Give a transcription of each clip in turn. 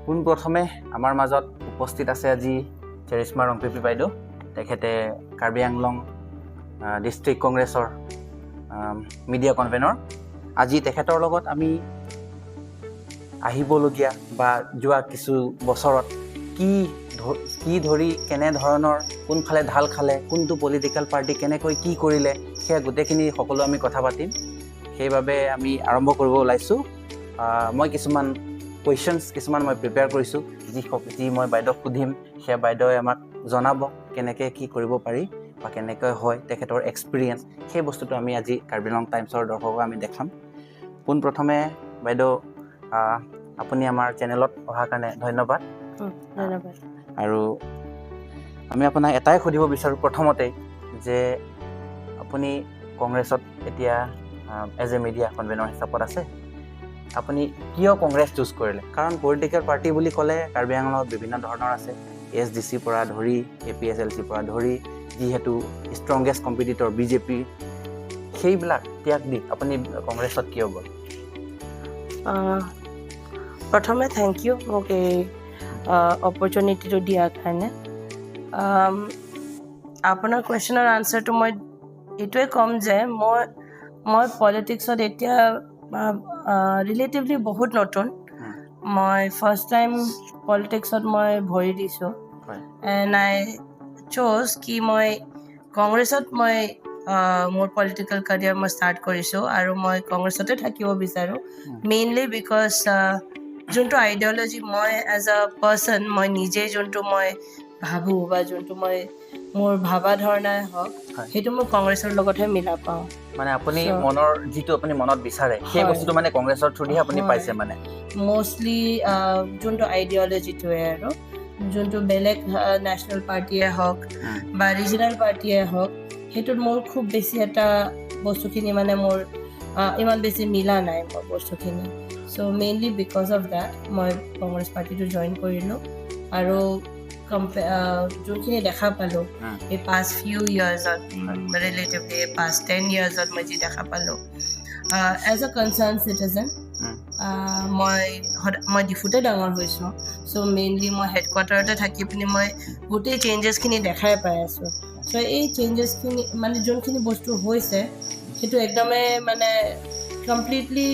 পোনপ্ৰথমে আমাৰ মাজত উপস্থিত আছে আজি চেৰিশ্মা ৰংপিপি বাইদেউ। তেখেতে কাৰ্বি আংলং ডিষ্ট্ৰিক্ট কংগ্ৰেছৰ মিডিয়া কনভেনৰ। আজি তেখেতৰ লগত আমি আহিবলগীয়া বা যোৱা কিছু বছৰত কি ধৰি কেনেধৰণৰ কোনফালে ঢাল খালে, কোনটো পলিটিকেল পাৰ্টি কেনেকৈ কি কৰিলে, সেয়া গোটেইখিনি সকলো আমি কথা পাতিম। সেইবাবে আমি আৰম্ভ কৰিব ওলাইছোঁ। মই কিছুমান কুৱেশ্যনছ মই প্ৰিপেয়াৰ কৰিছোঁ, যি মই বাইদেউক সুধিম, সেয়া বাইদেৱে আমাক জনাব কেনেকৈ কি কৰিব পাৰি বা কেনেকৈ হয় তেখেতৰ এক্সপিৰিয়েঞ্চ। সেই বস্তুটো আমি আজি কাৰ্বি আংলং টাইমছৰ দৰ্শকক আমি দেখাম। পোনপ্ৰথমে বাইদেউ, আপুনি আমাৰ চেনেলত অহাৰ কাৰণে ধন্যবাদ। ধন্যবাদ। আৰু আমি আপোনাক এটাই সুধিব বিচাৰোঁ প্ৰথমতেই, যে আপুনি কংগ্ৰেছত এতিয়া এজ এ মিডিয়া কনভেনৰ হিচাপত আছে। আপুনি কিয় কংগ্ৰেছ চুজ কৰিলে? কাৰণ পলিটিকেল পাৰ্টি বুলি ক'লে কাৰ্বি আংলঙত বিভিন্ন ধৰণৰ আছে, ASDCৰ পৰা ধৰি APSLCৰ পৰা ধৰি, যিহেতু ষ্ট্ৰংগেষ্ট কম্পিটিটৰ BJP, সেইবিলাক ত্যাগ দি আপুনি কংগ্ৰেছত কিয় গ'ল? প্ৰথমে থেংক ইউ মোক এই অপৰচুনিটিটো দিয়াৰ কাৰণে। আপোনাৰ কুৱেশ্যনৰ আনচাৰটো মই এইটোৱে ক'ম যে মই পলিটিক্সত এতিয়া ৰিলেটিভলি বহুত নতুন। মই ফাৰ্ষ্ট টাইম পলিটিক্সত মই ভৰি দিছোঁ। এণ্ড আই চ'জ কি মই কংগ্ৰেছত মোৰ পলিটিকেল কেৰিয়াৰ মই ষ্টাৰ্ট কৰিছোঁ, আৰু মই কংগ্ৰেছতে থাকিব বিচাৰোঁ। মেইনলি বিকজ যোনটো আইডিঅ'লজি মই এজ আ পাৰ্চন মই নিজে যোনটো মই ভাবোঁ বা যোনটো মোৰ ভাবা ধৰণাই হওক, সেইটো মই কংগ্ৰেছৰ লগতহে মিলা পাওঁ। মানে আপুনি মনৰ যিটো আপুনি মনত বিচাৰে সেই বস্তুটো মানে কংগ্ৰেছৰ থ্ৰুদিহে আপুনি পাইছে? মানে মষ্টলি যোনটো আইডিঅ'লজিটোৱে, আৰু যোনটো বেলেগ নেশ্যনেল পাৰ্টিয়ে হওক বা ৰিজনেল পাৰ্টিয়ে হওক, সেইটোত মোৰ খুব বেছি এটা বস্তুখিনি মানে মোৰ ইমান বেছি মিলা নাই মোৰ বস্তুখিনি। চ' মেইনলি বিকজ অফ দেট মই কংগ্ৰেছ পাৰ্টিটো জইন কৰিলোঁ। আৰু যোনখিনি দেখা পালোঁ এই পাষ্ট ফিউ ইয়াৰ্ছত, ৰিলেটিভলি পাষ্ট 10 ইয়াৰ্ছত মই যি দেখা পালোঁ এজ এ কনচাৰ্ণ চিটিজেন, মই ডিফুতে ডাঙৰ হৈছোঁ। চ' মেইনলি মই হেডকোৱাৰ্টাৰতে থাকি পিনি মই গোটেই চেঞ্জেছখিনি দেখাই পাই আছোঁ। চ' এই চেঞ্জেছখিনি মানে যোনখিনি বস্তু হৈছে সেইটো একদমেই মানে কমপ্লিটলি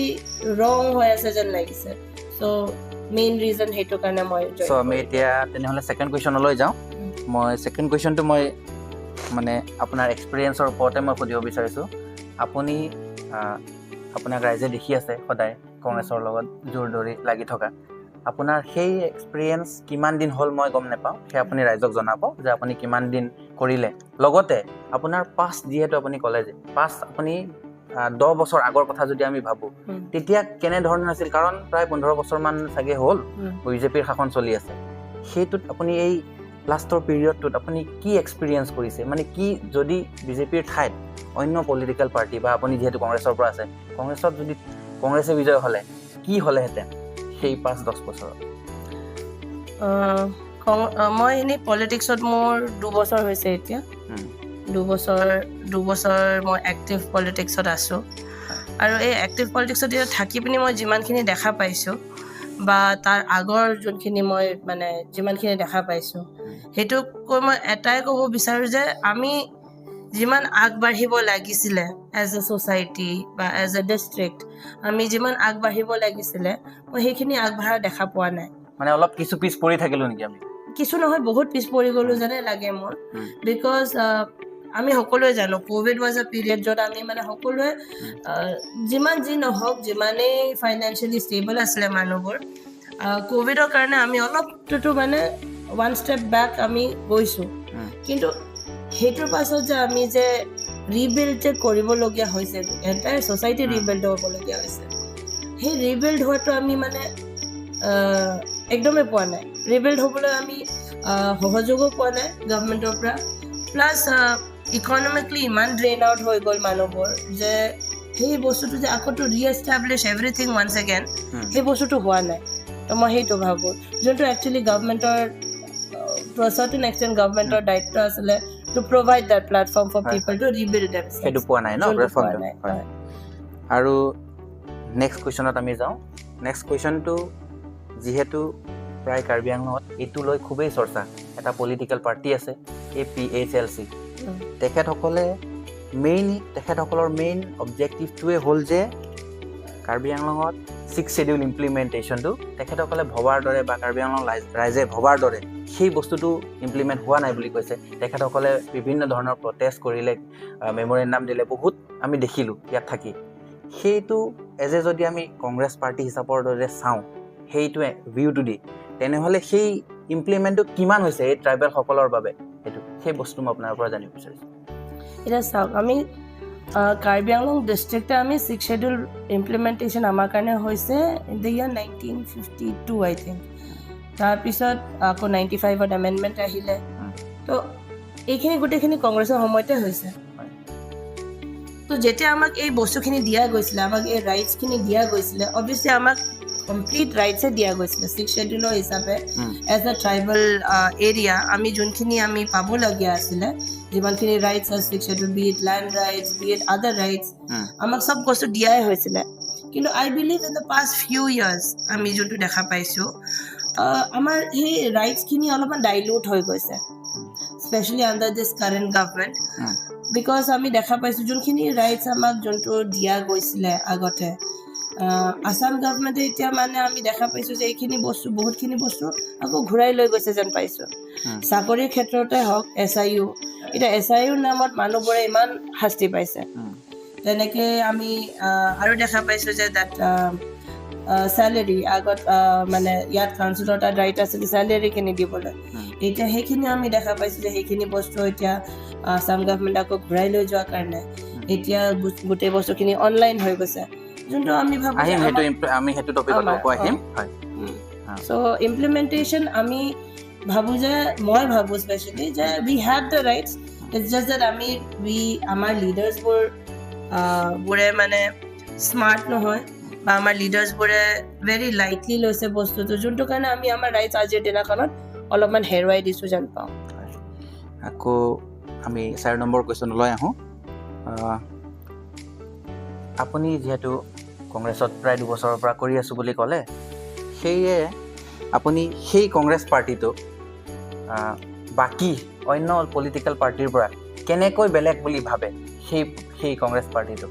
ৰং হৈ আছে যেন লাগিছে। চ' মেইন ৰিজন সেইটো কাৰণে মই আমি এতিয়া তেনেহ'লে ছেকেণ্ড কুৱেশ্যনলৈ যাওঁ। মই ছেকেণ্ড কুৱেশ্যনটো মই মানে আপোনাৰ এক্সপিৰিয়েঞ্চৰ ওপৰতে মই সুধিব বিচাৰিছোঁ। আপোনাক ৰাইজে দেখি আছে সদায় কংগ্ৰেছৰ লগত জোৰ ধৰি লাগি থকা। আপোনাৰ সেই এক্সপিৰিয়েঞ্চ কিমান দিন হ'ল মই গম নাপাওঁ, সেই আপুনি ৰাইজক জনাব যে আপুনি কিমান দিন কৰিলে। লগতে আপোনাৰ পাষ্ট, যিহেতু আপুনি ক'লে যে পাষ্ট আপুনি 10 বছৰ আগৰ কথা যদি আমি ভাবোঁ, তেতিয়া কেনেধৰণৰ আছিল? কাৰণ প্ৰায় 15 বছৰমান চাগে হ'ল BJPৰ শাসন চলি আছে। সেইটোত আপুনি এই লাষ্টৰ পিৰিয়ডটোত আপুনি কি এক্সপিৰিয়েঞ্চ কৰিছে? মানে কি যদি BJPৰ ঠাইত অন্য পলিটিকেল পাৰ্টি বা আপুনি যিহেতু কংগ্ৰেছৰ পৰা আছে, কংগ্ৰেছত যদি কংগ্ৰেছে বিজয় হ'লে কি হ'লেহেঁতেন সেই 5-10 বছৰত? মই এনেই পলিটিক্সত মোৰ 2 বছৰ হৈছে এতিয়া। 2 বছৰ মই এক্টিভ পলিটিক্সত আছোঁ। আৰু এই এক্টিভ পলিটিক্সত এতিয়া থাকি পিনি মই যিমানখিনি দেখা পাইছোঁ বা তাৰ আগৰ যোনখিনি মই মানে যিমানখিনি দেখা পাইছোঁ, সেইটো কৈ মই এটাই ক'ব বিচাৰোঁ যে আমি যিমান আগবাঢ়িব লাগিছিলে এজ এ ছ'চাইটি বা এজ এ ডিষ্ট্ৰিক্ট, আমি যিমান আগবাঢ়িব লাগিছিলে মই সেইখিনি আগবাঢ়া দেখা পোৱা নাই। মানে অলপ কিছু পিছ পৰি থাকিলোঁ নেকি আমি? কিছু নহয়, বহুত পিছ পৰি গ'লোঁ যেনে লাগে মোৰ। বিকজ আমি সকলোৱে জানো ক'ভিড ৱাজ এ পিৰিয়ড য'ত আমি মানে সকলোৱে যিমান যি নহওক, যিমানেই ফাইনেন্সিয়েলি ষ্টেবল আছিলে মানুহবোৰ, ক'ভিডৰ কাৰণে আমি অলপটো মানে 1 ষ্টেপ বেক আমি গৈছোঁ। কিন্তু সেইটোৰ পাছত যে আমি যে ৰিবিল্ড যে কৰিবলগীয়া হৈছে, এণ্টায়াৰ ছ'চাইটি ৰিবিল্ড হ'বলগীয়া হৈছে, সেই ৰিবিল্ড হোৱাটো আমি মানে একদমেই পোৱা নাই। ৰিবিল্ড হ'বলৈ আমি সহযোগো পোৱা নাই গভমেণ্টৰ পৰা। প্লাছ ইকনমিকলি ইমান ড্ৰেইন আউট হৈ গ'ল মানুহবোৰ যে সেই বস্তুটো যে আকৌ to reestablish everything once again, সেই বস্তুটো হোৱা নাই। তো মই সেইটো ভাবোঁ, যোনটো একচুৱেলি গভমেণ্টৰ টু আ চাৰ্টেন এক্সটেণ্ট গভমেণ্টৰ দায়িত্ব আছিলে to provide that platform for people to rebuild themselves. সেইটো পোৱা নাই ন? আৰু নেক্সট কুৱেশ্যনত আমি যাওঁ। নেক্সট কুৱেশ্যনটো, যিহেতু প্ৰায় কাৰ্বি আংলঙত এইটো লৈ খুবেই চৰ্চা এটা পলিটিকেল পাৰ্টি আছে APHLC তেখেতসকলৰ মেইন অবজেক্টিভটোৱে হ'ল যে কাৰ্বি আংলঙত 6th schedule ইমপ্লিমেণ্টেশ্যনটো তেখেতসকলে ভবাৰ দৰে বা কাৰ্বি আংলং ৰাইজে ভবাৰ দৰে সেই বস্তুটো ইমপ্লিমেণ্ট হোৱা নাই বুলি কৈছে তেখেতসকলে বিভিন্ন ধৰণৰ প্ৰটেষ্ট কৰিলে মেমৰেণ্ডাম দিলে বহুত আমি দেখিলোঁ ইয়াত থাকি সেইটো যদি আমি কংগ্ৰেছ পাৰ্টি হিচাপৰ দৰে চাওঁ সেইটোৱে ভিউটো দি তেনেহ'লে সেই ইমপ্লিমেণ্টটো কিমান হৈছে এই ট্ৰাইবেলসকলৰ বাবে সেই বস্তু মই আপোনাৰ পৰা জানিব বিচাৰিছোঁ এতিয়া চাওক আমি কাৰ্বি আংলং ডিষ্ট্ৰিক্টে আমি 6th schedule ইমপ্লিমেণ্টেশ্যন আমাৰ কাৰণে হৈছে in the year 1952 I think তাৰপিছত আকৌ 95ত এমেণ্ডমেণ্ট আহিলে তো এইখিনি গোটেইখিনি কংগ্ৰেছৰ সময়তে হৈছে তো যেতিয়া আমাক এই বস্তুখিনি দিয়া গৈছিলে আমাক এই ৰাইটছখিনি দিয়া গৈছিলে অবভিয়াছলি আমাক কমপ্লিট ৰাইটছে দিয়া গৈছিলে 6th schedule হিচাপে এজ এ ট্ৰাইবেল এৰিয়া আমি যোনখিনি আমি পাবলগীয়া আছিলে যিমানখিনি ৰাইটছ আছে 6th schedule be it land rights be it other rights আমাক চব বস্তু দিয়াই হৈছিলে কিন্তু I believe in the past few years আমি যোনটো দেখা পাইছোঁ আমাৰ সেই ৰাইটছখিনি অলপমান ডাইলিউট হৈ গৈছে specially under this current government because আমি দেখা পাইছোঁ যোনখিনি ৰাইটছ আমাক যোনটো দিয়া গৈছিলে আগতে আছাম গভৰ্ণমেণ্টে এতিয়া মানে আমি দেখা পাইছোঁ যে এইখিনি বস্তু বহুতখিনি বস্তু আকৌ ঘূৰাই লৈ গৈছে যেন পাইছোঁ চাকৰিৰ ক্ষেত্ৰতে হওক SIU এতিয়া SIUৰ নামত মানুহবোৰে ইমান শাস্তি পাইছে তেনেকৈ আমি আৰু দেখা পাইছোঁ যে তাত চেলেৰি আগত মানে ইয়াত কাউন্সিলৰ তাত ৰাইট আছিলে চেলেৰিখিনি দিবলৈ এতিয়া সেইখিনি আমি দেখা পাইছোঁ যে সেইখিনি বস্তু এতিয়া আছাম গভৰ্ণমেণ্ট আকৌ ঘূৰাই লৈ যোৱাৰ কাৰণে এতিয়া গোটেই বস্তুখিনি অনলাইন হৈ গৈছে যোনটো আমি ভাবোঁ আমি সেইটো টপিকত আহিম চ' ইমপ্লিমেণ্টেশ্যন আমি ভাবোঁ যে মই ভাবোঁ স্পেচিয়েলি যে we have the rights it's just that আমাৰ লিডাৰ্ছবোৰে মানে স্মাৰ্ট নহয় বা আমাৰ লিডাৰ্ছবোৰে ভেৰি লাইটলি লৈছে বস্তুটো যোনটো কাৰণে আমি আমাৰ ৰাইটছ আজিৰ দিনাখনত অলপমান হেৰুৱাই দিছোঁ যেন পাওঁ আকৌ আমি 4 নম্বৰ কুৱেশ্যনলৈ আহোঁ আপুনি যিহেতু কংগ্ৰেছত প্ৰায় 2 বছৰৰ পৰা কৰি আছোঁ বুলি ক'লে সেয়ে আপুনি সেই কংগ্ৰেছ পাৰ্টিটো বাকী অন্য পলিটিকেল পাৰ্টিৰ পৰা কেনেকৈ বেলেগ বুলি ভাবে সেই কংগ্ৰেছ পাৰ্টিটো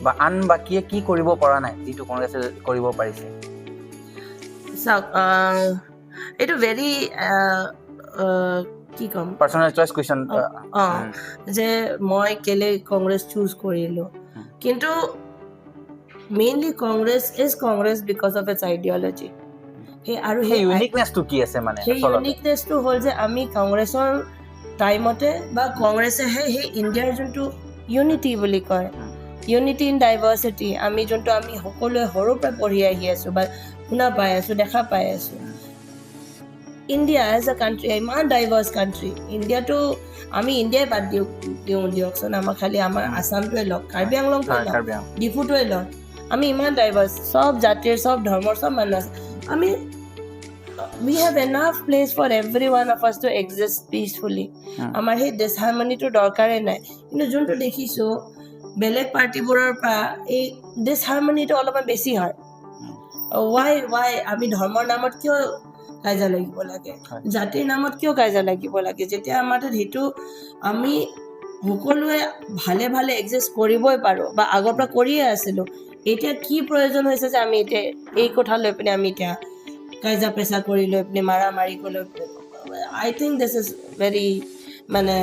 বা আন বাকীয়ে কি কৰিব পৰা নাই যিটো কংগ্ৰেছে কৰিব পাৰিছে চাওক এইটো ভেৰি কি ক'ম পাৰ্চনেল চইচ কুৱেশ্যন যে মই কেলে কংগ্ৰেছ চুজ কৰিলোঁ কিন্তু mainly Congress is Congress because of its ideology সেই ইউনিকনেছটো কি আছে মানে সেই ইউনিকনেছটো হ'ল যে আমি কংগ্ৰেছৰ টাইমতে বা কংগ্ৰেছেহে সেই ইণ্ডিয়াৰ যোনটো ইউনিটি বুলি কয় ইউনিটি ইন ডাইভাৰ্চিটি আমি সকলোৱে সৰুৰ পৰা পঢ়ি আহি আছোঁ বা শুনা পাই আছোঁ দেখা পাই আছোঁ ইণ্ডিয়া এজ এ কাণ্ট্ৰি ইমান ডাইভাৰ্ছ কাণ্ট্ৰি ইণ্ডিয়াটো আমি ইণ্ডিয়াই বাদ দিয়কচোন আমাৰ খালি আমাৰ আছামটোৱে লওক কাৰ্বি আংলংটোৱে লওক ডিফুটোৱে লওক আমি ইমান ডাইভাৰ্ছ চব জাতিৰ চব ধৰ্মৰ চব মানুহ আছে আমি we have enough place for every one of us to exist peacefully আমাৰ সেই ডিছহাৰমনিটো দৰকাৰেই নাই কিন্তু যোনটো দেখিছোঁ বেলেগ পাৰ্টিবোৰৰ পৰা এই ডিছহাৰমনিটো অলপমান বেছি হয় why আমি ধৰ্মৰ নামত কিয় কাজিয়া লাগিব লাগে জাতিৰ নামত কিয় কাজিয়া লাগিব লাগে যেতিয়া আমাৰ তাত সেইটো আমি সকলোৱে ভালে ভালে এক্সিষ্ট কৰিবই পাৰোঁ বা আগৰ পৰা কৰিয়ে আছিলোঁ এতিয়া কি প্ৰয়োজন হৈছে যে আমি এতিয়া এই কথা লৈ পিনে আমি এতিয়া কাজিয়া পেচা কৰি লৈ পিনে মাৰা মাৰি কৰি লৈ আই থিংক দিছ ইজ ভেৰি মানে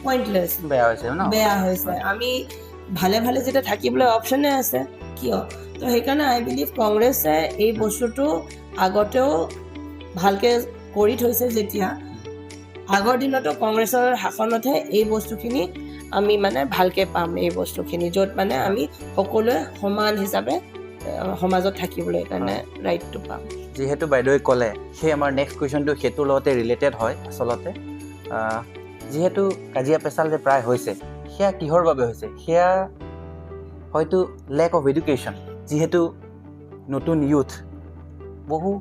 পইণ্টলেছ বেয়া হৈছে আমি ভালে ভালে যেতিয়া থাকিবলৈ অপশ্যনে আছে কিয় তো সেইকাৰণে আই বিলিভ কংগ্ৰেছে এই বস্তুটো আগতেও ভালকৈ কৰি থৈছে যেতিয়া আগৰ দিনতো কংগ্ৰেছৰ শাসনতহে এই বস্তুখিনি আমি মানে ভালকৈ পাম এই বস্তুখিনি য'ত মানে আমি সকলোৱে সমান হিচাপে সমাজত থাকিবলৈ কাৰণে ৰাইটটো পাম যিহেতু বাইদেৱে ক'লে সেই আমাৰ নেক্সট কুৱেশ্যনটো সেইটোৰ লগতে ৰিলেটেড হয় আচলতে যিহেতু কাজিয়া পেচাল যে প্ৰায় হৈছে সেয়া কিহৰ বাবে হৈছে সেয়া হয়তো লেক অফ এডুকেশ্যন যিহেতু নতুন ইউথ বহু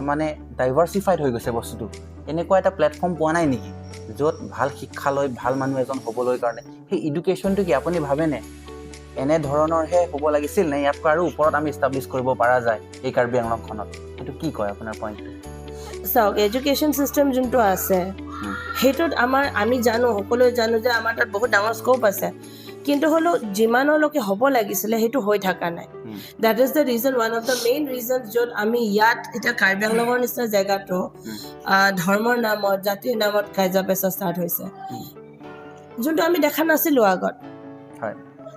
মানে ডাইভাৰ্চিফাইড হৈ গৈছে বস্তুটো এনেকুৱা এটা প্লেটফৰ্ম পোৱা নাই নেকি য'ত ভাল শিক্ষা লৈ ভাল মানুহ এজন হ'বলৈ কাৰণে সেই এডুকেশ্যনটো কি আপুনি ভাবেনে এনেধৰণৰহে হ'ব লাগিছিল নে ইয়াতকৈ আৰু ওপৰত আমি ইষ্টাব্লিছ কৰিব পৰা যায় এই কাৰ্বি আংলংখনত সেইটো কি কয় আপোনাৰ পইণ্ট চাওক এডুকেশ্যন চিষ্টেম যোনটো আছে সেইটোত আমি জানো সকলোৱে জানো যে আমাৰ তাত বহুত ডাঙৰ স্ক'প আছে কিন্তু হ'লেও যিমানলৈকে হ'ব লাগিছিলে সেইটো হৈ থকা নাই that is the reason one of the main reason য'ত আমি ইয়াত এতিয়া কাৰ্বি আংলঙৰ নিচিনা জেগাটো ধৰ্মৰ নামত জাতিৰ নামত কাজিয়া পেচাল ষ্টাৰ্ট হৈছে যোনটো আমি দেখা নাছিলো আগত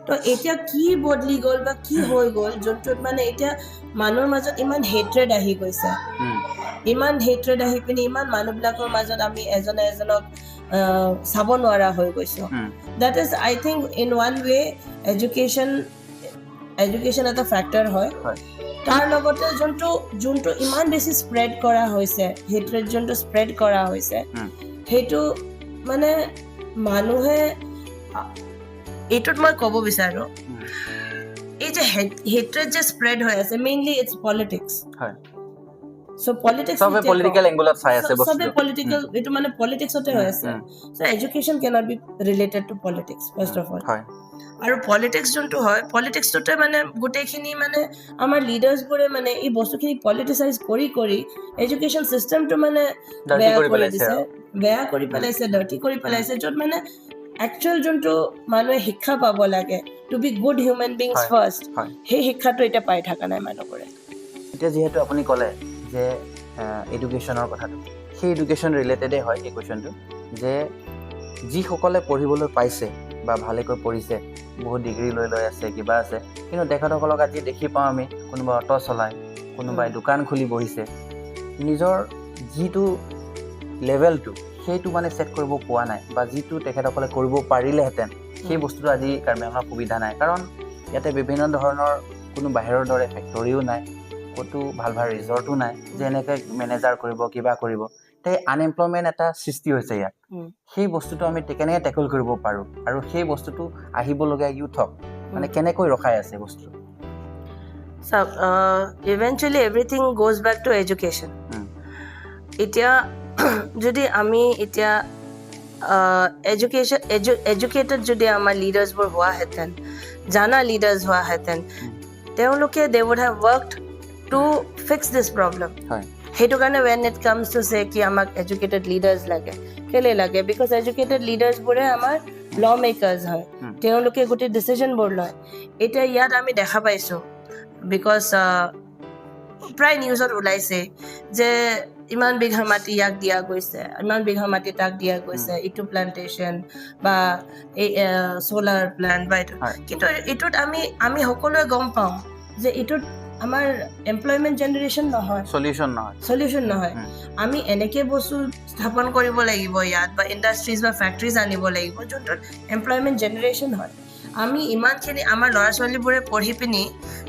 তো এতিয়া কি বদলি গ'ল বা কি হৈ গ'ল যোনটোত মানে এতিয়া মানুহৰ মাজত ইমান হেট্ৰেড আহি গৈছে ইমান হেট্ৰেড আহি পিনি ইমান মানুহবিলাকৰ মাজত আমি এজনে এজনক চাব নোৱাৰা হৈ গৈছো that is I think in one way education এটা ফেক্টৰ হয় তাৰ লগতে যোনটো ইমান বেছি স্প্ৰেড কৰা হৈছে হেট্ৰেড যোনটো স্প্ৰেড কৰা হৈছে সেইটো মানে মানুহে এইটোত মই ক'ব বিচাৰো এই যে হেট্ৰেড যে স্প্ৰেড হৈ আছে mainly it's politics So politics সবে পলিটিক্যাল এঙ্গলত চাই আছে বস্তু সবে পলিটিক্যাল এটো মানে পলিটিক্সতে হৈ আছে so education cannot be related to politics first of all হয় আৰু পলিটিক্স যোনটো হয় পলিটিক্সতে মানে গোটেইখিনি মানে আমাৰ লিডাৰ্ছ বোৰে মানে এই বস্তুখিনি পলিটিসাইজ কৰি এডুকেশ্যন সিস্টেমটো মানে বেয়া কৰি দিছে বেয়া কৰি পেলাইছে ডাৰ্টি কৰি পেলাইছে য'ত মানে একচুৱেল যোনটো মানুহে শিক্ষা পাব লাগে to be good human beings first সেই শিক্ষাটো এতিয়া পাই থকা নাই মানুহবোৰে এতিয়া যিহেতু আপুনি ক'লে যে এডুকেশ্যনৰ কথাটো সেই এডুকেশ্যন ৰিলেটেডে হয় এই কুৱেশ্যনটো যে যিসকলে পঢ়িবলৈ পাইছে বা ভালেকৈ পঢ়িছে বহুত ডিগ্ৰী লৈ আছে কিবা আছে কিন্তু তেখেতসকলক আজি দেখি পাওঁ আমি কোনোবা অটো চলায় কোনোবাই দোকান খুলি বহিছে নিজৰ যিটো লেভেলটো সেইটো মানে ছেট কৰিব পোৱা নাই বা যিটো তেখেতসকলে কৰিব পাৰিলেহেঁতেন সেই বস্তুটো আজি কাৰ্বি আংলঙত সুবিধা নাই কাৰণ ইয়াতে বিভিন্ন ধৰণৰ কোনো বাহিৰৰ দৰে ফেক্টৰীও নাই ক'তো ভাল ৰিজৰ্টো নাই যে এনেকৈ মেনেজাৰ কৰিব কিবা কৰিব তে আনএমপ্লয়মেণ্ট এটা সৃষ্টি হৈছে ইয়াত সেই বস্তুটো আমি কেনেকৈ টেকল কৰিব পাৰোঁ আৰু সেই বস্তুটো আহিবলগীয়া ইউথক মানে কেনেকৈ ৰখাই আছে বস্তুটো চাওক eventually everything goes back to education এতিয়া যদি আমি এতিয়া এডুকেটেড যদি আমাৰ লিডাৰ্ছবোৰ হোৱাহেঁতেন জানা লিডাৰ্ছ হোৱাহেঁতেন তেওঁলোকে they would have worked to fix this problem সেইটো কাৰণে when it comes to say কি আমাক educated leaders লাগে কেলে লাগে because educated leaders বোৰে আমাৰ law makers হয় তেওঁলোকে গোটেই decision বোৰ লয় এতিয়া ইয়াত আমি দেখা পাইছো because প্ৰায় নিউজত ওলাইছে যে ইমান বিঘা মাটি ইয়াক দিয়া গৈছে ইমান বিঘা মাটি তাক দিয়া গৈছে ইটো প্লান্টেশ্যন বা এই সোলাৰ প্লান্ট বা কিন্তু এইটোত আমি সকলোৱে গম পাওঁ যে এইটোত আমাৰ এমপ্লয়মেণ্ট জেনেৰেশ্যন নহয় সলিউশ্যন নহয় আমি এনেকৈ বস্তু স্থাপন কৰিব লাগিব ইয়াত বা ইণ্ডাষ্ট্ৰিজ বা ফেক্টৰিজ আনিব লাগিব যোনটোত এমপ্লয়মেণ্ট জেনেৰেশ্যন হয় আমি ইমানখিনি আমাৰ ল'ৰা ছোৱালীবোৰে পঢ়ি পিনি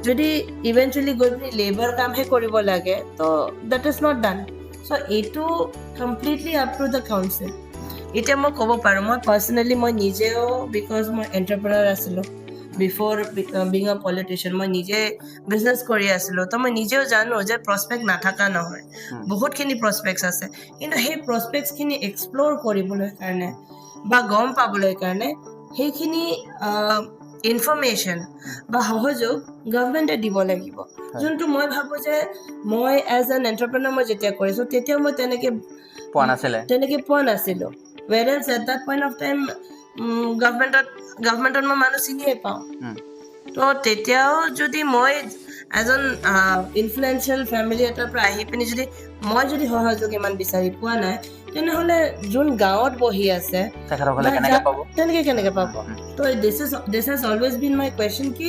যদি ইভেঞ্চুৱেলি গৈ পিনি লেবাৰ কামহে কৰিব লাগে তো দেট ইজ নট ডান চ' এইটো completely up to the council এতিয়া মই ক'ব পাৰোঁ মই পাৰ্চনেলি মই নিজেও বিকজ মই এণ্টাৰপ্ৰেনাৰ আছিলোঁ বিফৰ বিং আ পলিটিচিয়ান মই নিজে বিজনেছ কৰি আছিলোঁ তো মই নিজেও জানো যে প্ৰস্পেক্ট নাথাকা নহয় বহুতখিনি প্ৰস্পেক্টছ আছে কিন্তু সেই প্ৰস্পেক্টছখিনি এক্সপ্ল'ৰ কৰিবলৈ কাৰণে বা গম পাবলৈ কাৰণে সেইখিনি ইনফৰ্মেশ্যন বা সহযোগ গভৰ্ণমেণ্টে দিব লাগিব যোনটো মই ভাবোঁ যে মই এজ এন এণ্টাৰপ্ৰেনাৰ মই যেতিয়া কৰিছোঁ তেতিয়া মই তেনেকৈ পোৱা নাছিলোঁ whereas at that point of time গভৰ্ণমেণ্টত মই মানুহ চিনিয়ে পাওঁ তো তেতিয়াও যদি মই এজন ইনফ্লুৱেঞ্চিয়েল ফেমিলি এটাৰ পৰা আহি পিনি মই যদি সহযোগ ইমান বিচাৰি পোৱা নাই তেনেহ'লে যোন গাঁৱত বহি আছে তেনেকৈ কেনেকৈ পাব তো this has always been my question কি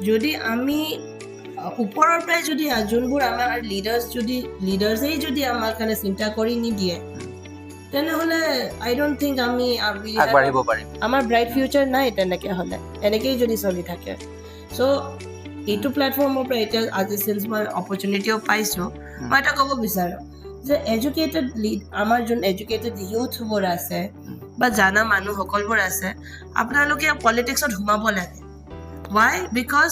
যদি আমি ওপৰৰ পৰাই যদি যোনবোৰ আমাৰ লিডাৰ্ছেই যদি আমাৰ কাৰণে চিন্তা কৰি নিদিয়ে তেনেহ'লে আই ডোণ্ট থিংক আমি আগবাঢ়িব পাৰিম আমাৰ ব্ৰাইট ফিউচাৰ নাই তেনেকৈ হ'লে এনেকেই যদি চলি থাকে চ' এইটো প্লেটফৰ্মৰ পৰা এতিয়া আজি চিন্স মই অপৰচুনিটিও পাইছোঁ মই এটা ক'ব বিচাৰোঁ যে আমাৰ যোন এডুকেটেড ইউথবোৰ আছে বা জানা মানুহসকলবোৰ আছে আপোনালোকে পলিটিক্সত সোমাব লাগে why because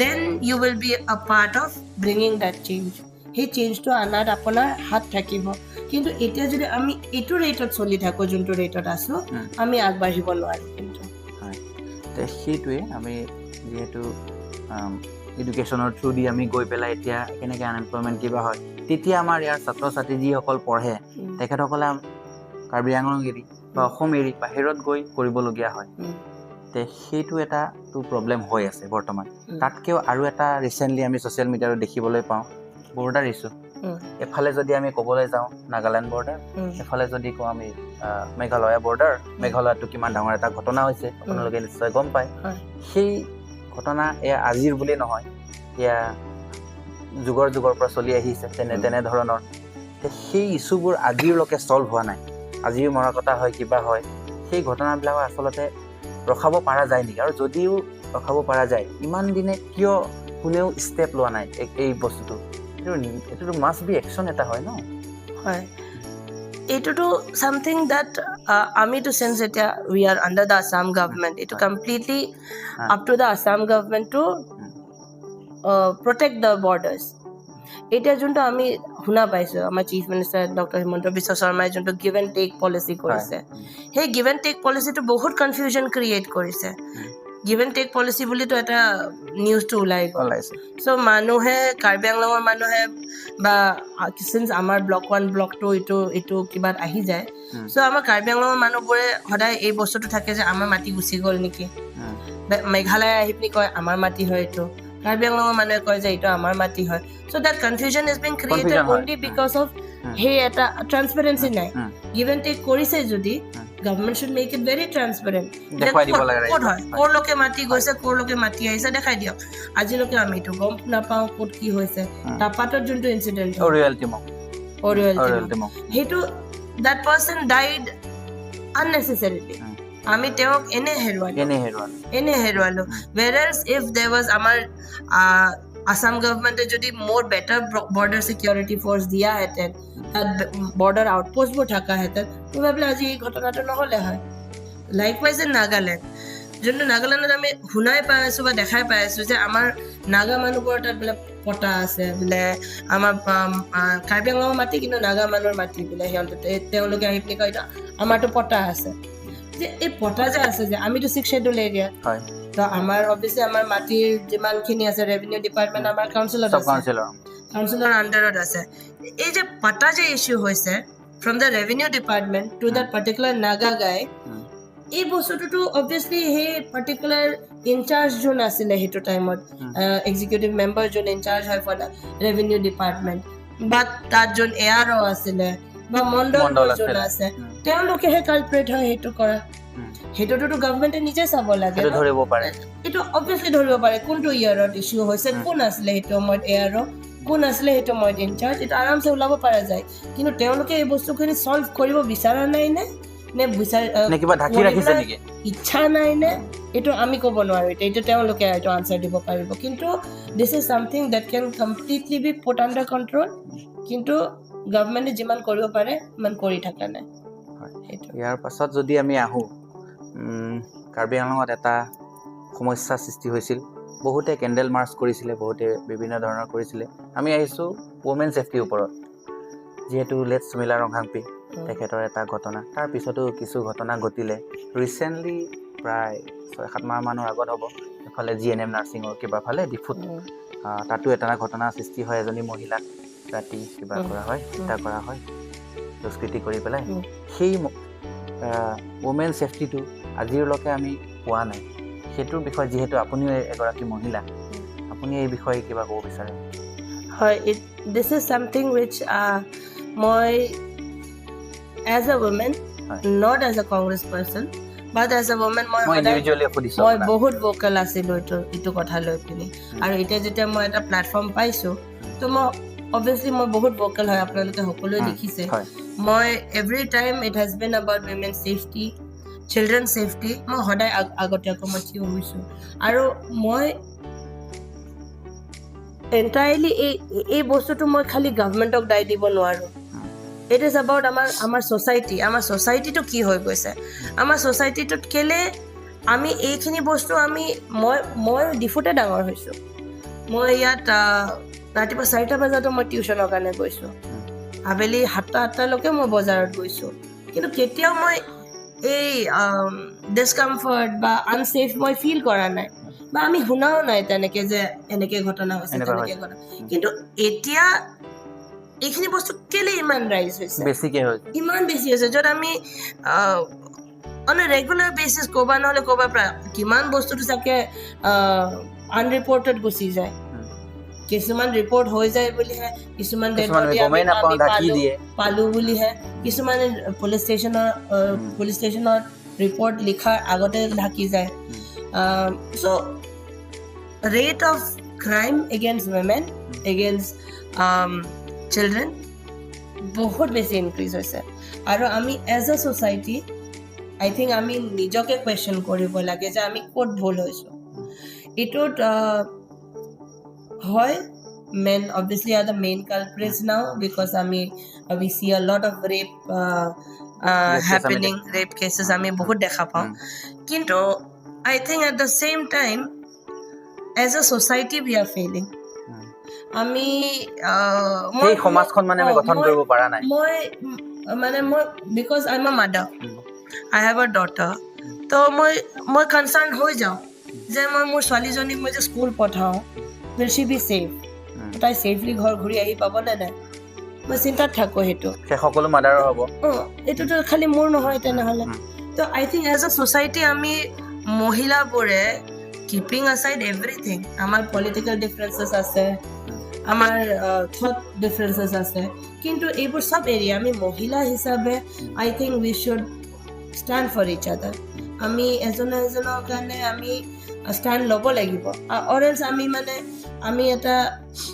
then you will be a part of bringing that change সেই চেঞ্জটো অনাত আপোনাৰ হাত থাকিব কিন্তু এতিয়া যদি আমি এইটো ৰেটত চলি থাকোঁ যোনটো ৰেটত আছোঁ আমি আগবাঢ়িব নোৱাৰিম কিন্তু সেইটোৱে আমি যিহেতু এডুকেশ্যনৰ থ্ৰু দি আমি গৈ পেলাই এতিয়া কেনেকৈ আনএমপ্লয়মেণ্ট কিবা হয় তেতিয়া আমাৰ ইয়াৰ ছাত্ৰ ছাত্ৰী যিসকল পঢ়ে তেখেতসকলে কাৰ্বি আংলং এৰি বা অসম এৰি বাহিৰত গৈ কৰিবলগীয়া হয় তে সেইটো এটা প্ৰব্লেম হৈ আছে বৰ্তমান তাতকেও আৰু এটা ৰিচেণ্টলি আমি ছ'চিয়েল মিডিয়াত দেখিবলৈ পাওঁ বৰ্ডাৰ ইছ্যু এফালে যদি আমি ক'বলৈ যাওঁ নাগালেণ্ড বৰ্ডাৰ এফালে যদি কওঁ আমি মেঘালয়া বৰ্ডাৰ মেঘালয়তো কিমান ডাঙৰ এটা ঘটনা হৈছে আপোনালোকে নিশ্চয় গম পায় সেই ঘটনা এয়া আজিৰ বুলি নহয় এয়া যুগৰ পৰা চলি আহিছে তেনেধৰণৰ সেই ইছ্যুবোৰ আজিলৈকে ছল্ভ হোৱা নাই আজিও মৰা কথা হয় কিবা হয় সেই ঘটনাবিলাক আচলতে ৰখাব পৰা যায় নেকি আৰু যদিও ৰখাব পৰা যায় ইমান দিনে কিয় কোনেও ষ্টেপ লোৱা নাই এই বস্তুটো এইটোতো মাষ্ট বি একশ্যন এটা হয় ন হয় এইটোতো সামথিং দ্যাট আমিতো চেন্স এতিয়া we are under the Assam government এইটো completely up to the Assam government to protect the borders এতিয়া যোনটো আমি শুনা পাইছোঁ আমাৰ chief minister doctor Himanta Biswa শৰ্মাই যোনটো গিভ এণ্ড টেক পলিচি কৰিছে সেই গিভ এণ্ড টেক পলিচিটো বহুত কনফিউজন ক্ৰিয়েট কৰিছে গিভ এণ্ড টেক পলিচি বুলিতো এটা নিউজটো ওলাই গ'ল চ' মানুহে কাৰ্বি আংলঙৰ মানুহে বা চিন্স আমাৰ ব্লক 1 ব্লক 2 এইটো কিবাত আহি যায় চ' আমাৰ কাৰ্বি আংলঙৰ মানুহবোৰে সদায় এই বস্তুটো থাকে যে আমাৰ মাটি গুচি গ'ল নেকি মেঘালয় আহি পিনি কয় আমাৰ মাটি হয় এইটো কাৰ্বি আংলঙৰ মানুহে কয় যে এইটো আমাৰ মাটি হয় so' that confusion is being created only because of সেই এটা ট্ৰান্সপাৰেঞ্চি নাই গিভ এণ্ড টেক কৰিছে যদি government should make it very transparent ক'ত হয় ক'ৰলৈকে মাটি গৈছে ক'ৰলৈকে মাটি আহিছে দেখাই দিয়ক আজিলৈকে আমি এইটো গম নাপাওঁ ক'ত কি হৈছে তাপাতত যোনটো ইনচিডেণ্ট সেইটো দেট পাৰ্চন ডাইড আননেচেচাৰিলি আমি তেওঁক এনে হেৰুৱালো whereas if there was আমাৰ আসাম গভৰ্ণমেণ্টে যদি মোৰ বেটাৰ বৰ্ডাৰ চিকিউৰিটি ফ'ৰ্চ দিয়াহেঁতেন তাত বৰ্ডাৰ আউটপোষ্টবোৰ থাকাহেঁতেন প্ৰবেবলি আজি এই ঘটনাটো নহ'লে হয় লাইকৱাইজ ইন নাগালেণ্ড যোনটো নাগালেণ্ডত আমি শুনাই পাই আছোঁ বা দেখাই পাই আছোঁ যে আমাৰ নাগা মানুহবোৰৰ তাত বোলে পটা আছে বোলে আমাৰ কাৰ্বি আংলঙৰ মাটি কিন্তু নাগা মানুহৰ মাটি বোলে সিহঁতে তেওঁলোকে আহি পিনি কয় আমাৰতো পটা আছে যে এই পটা যে আছে যে আমিতো 6 শ্বেডুল এৰিয়া তো আমাৰ অবভিয়াছলি আমাৰ মাটিৰ যিমানখিনি আছে ৰেভিনিউ ডিপাৰ্টমেণ্ট আমাৰ কাউন্সিলৰ আণ্ডাৰত আছে এই যে পটা যে ইছ্যু হৈছে from the revenue department to that particular Naga guy এই বস্তুটোতো অবভিয়াছলি সেই পাৰ্টিকুলাৰ ইনচাৰ্জ যোন আছিলে সেইটো টাইমত এক্সিকিউটিভ মেম্বাৰ যোন ইনচাৰ্জ হয় ফৰ দ্য ৰেভিনিউ ডিপাৰ্টমেণ্ট বা তাত যোন এআৰঅ আছিলে বা মণ্ডল যোন আছে তেওঁলোকেহে কালপ্ৰেট হয় সেইটো কৰা সেইটোতো গভৰ্ণমেণ্টে নিজে চাব লাগে এইটো অবভিয়াছলি ধৰিব পাৰে কোনটো ইয়াৰত ইছ্যু হৈছে কোন আছিলে সেইটো সময়ত এআৰঅ কোন আছিলে সেইটো সময়ত ইনচাৰ্জ এইটো আৰামছে ওলাব পৰা যায় কিন্তু তেওঁলোকে এই বস্তুখিনি ছল্ভ কৰিব বিচৰা নাই নে কিবা ঢাকি ৰাখিছে নেকি ইচ্ছা নাই নে এইটো আমি ক'ব নোৱাৰো এইটো তেওঁলোকে এইটো আনচাৰ দিব পাৰিব কিন্তু this is something that can completely be put under control কিন্তু গভৰ্ণমেণ্টে যিমান কৰিব পাৰে সিমান কৰি থকা নাই ইয়াৰ পাছত যদি আমি আহোঁ কাৰ্বি আংলঙত এটা সমস্যা সৃষ্টি হৈছিল বহুতে কেণ্ডেল মাৰ্চ কৰিছিলে বহুতে বিভিন্ন ধৰণৰ কৰিছিলে আমি আহিছোঁ ওমেন ছেফটিৰ ওপৰত যিহেতু লেট সুমিলা ৰংহাংপি তেখেতৰ এটা ঘটনা তাৰ পিছতো কিছু ঘটনা ঘটিলে ৰিচেণ্টলি প্ৰায় 6-7 মাহমানৰ আগত হ'ব এফালে GNM নাৰ্ছিঙৰ কিবা ফালে ডিফুত তাতো এটা ঘটনা সৃষ্টি হয় এজনী মহিলাক ৰাতি কিবা কৰা হয় হত্যা কৰা হয় দুষ্কৃতি কৰি পেলাই সেই ওমেন ছেফটিটো আজিলৈকে আমি পোৱা নাই সেইটোৰ বিষয়ে যিহেতু আপুনিও এগৰাকী মহিলা আপুনি এই বিষয়ে কিবা ক'ব বিচাৰে হয় দিছ ইজ চামথিং উইচ মই as a woman not as a congress person but as a woman মই বহুত ভোকাল আছিলোঁ এইটো কথা লৈ পিনি আৰু এতিয়া যেতিয়া মই এটা প্লেটফৰ্ম পাইছোঁ তো মই অবভিয়াছলি মই বহুত ভোকাল হয় আপোনালোকে সকলোৱে দেখিছে মই every time it has been about women safety children safety মই সদায় আগতীয়াকৈ মই থিয় হৈছোঁ আৰু মই এণ্টায়াৰলি এই বস্তুটো মই খালি গভৰ্ণমেণ্টক দায় দিব নোৱাৰোঁ ইট ইজ এবাউট আমাৰ ছ'চাইটিটো কি হৈ গৈছে আমাৰ ছ'চাইটিটোত কেলে আমি এইখিনি বস্তু মই ডিফুতে ডাঙৰ হৈছোঁ মই ইয়াত ৰাতিপুৱা 4টা বজাতো মই টিউশ্যনৰ কাৰণে গৈছোঁ আবেলি 7টালৈকে মই বজাৰত গৈছোঁ কিন্তু কেতিয়াও মই এই ডিছকমফৰ্ট বা আনছেফ মই ফিল কৰা নাই বা আমি শুনাও নাই তেনেকৈ যে এনেকৈ ঘটনা হৈছে তেনেকৈ ঘটনা কিন্তু এতিয়া এইখিনি বস্তু কেলে ইমান ৰাইজ হৈছে বেছিকে হৈছে ইমান বেছি হৈছে য'ত আমি অন এ ৰেগুলাৰ বেচিছ ক'বা নহ'লে ক'বা পৰা কিমান বস্তুটো চাগে আনৰিপৰ্টেড গুচি যায় কিছুমান ৰিপৰ্ট হৈ যায় বুলিহে কিছুমান ডেড বডি আমি পালো বুলিহে কিছুমানে পুলিচ ষ্টেচনৰ ৰিপৰ্ট লিখাৰ আগতে ঢাকি যায় চ' rate of crime against women against children বহুত বেছি ইনক্ৰিজ হৈছে আৰু আমি as a society I think আমি নিজকে কুৱেশ্যন কৰিব লাগে যে আমি ক'ত ভুল হৈছোঁ এইটোত হয় men obviously are the main culprits now because we see a lot of rape happening rape cases আমি বহুত দেখা পাওঁ কিন্তু I think at the same time as a society we are failing আমি এই সমাজখন মানে আমি গঠন কৰিব পৰা নাই মই because I'm a mother I have a daughter তো মই কনসার্ন হৈ যাওঁ যে মই মোৰ ছোৱালীজনীক মই যে স্কুল পঠাওঁ will she be safe তাই সেফলি ঘৰ ঘূৰি আহি পাব নে নাই মই চিন্তাত থাকোঁ সেইটো সকলো মাদাৰৰ হ'ব এইটোতো খালি মোৰ নহয় তেনেহ'লে তো আই থিংক এজ এ ছ'চাইটি আমি মহিলাবোৰে keeping aside everything আমাৰ পলিটিকেল ডিফাৰেঞ্চেছ আছে আমাৰ থট ডিফাৰেঞ্চেছ আছে কিন্তু এইবোৰ চব এৰি আমি মহিলা হিচাপে I think we should stand for each other আমি এজনৰ কাৰণে আমি ষ্টেণ্ড ল'ব লাগিব অৰ এলছ আমি এটা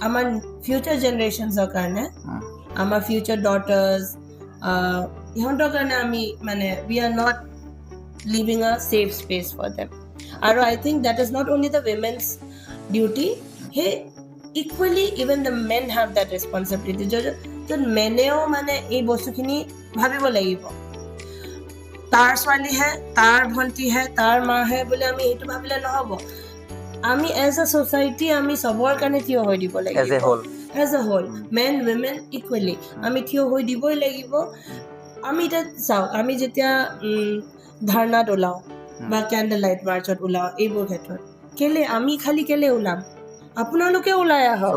আমাৰ ফিউচাৰ জেনেৰেশ্যনছৰ কাৰণে আমাৰ ফিউচাৰ ডটাৰ্ছ ইহঁতৰ কাৰণে আমি we are not living a safe space for them আৰু I think that is not only the women's duty সেই equally even the men have that responsibility য'ত মেনেও এই বস্তুখিনি ভাবিব লাগিব তাৰ ছোৱালীহে তাৰ ভণ্টিহে তাৰ মাহে বুলি আমি সেইটো ভাবিলে নহ'ব আমি এজ এ ছ'চাইটি আমি চবৰ কাৰণে থিয় হৈ দিব লাগিব as a whole men women equally আমি থিয় হৈ দিবই লাগিব আমি এতিয়া চাওক আমি যেতিয়া ধাৰণাত ওলাওঁ বা কেণ্ডেল লাইট মাৰ্চত ওলাওঁ এইবোৰ ক্ষেত্ৰত আমি কেলে ওলাম আপোনালোকে ওলাই আহক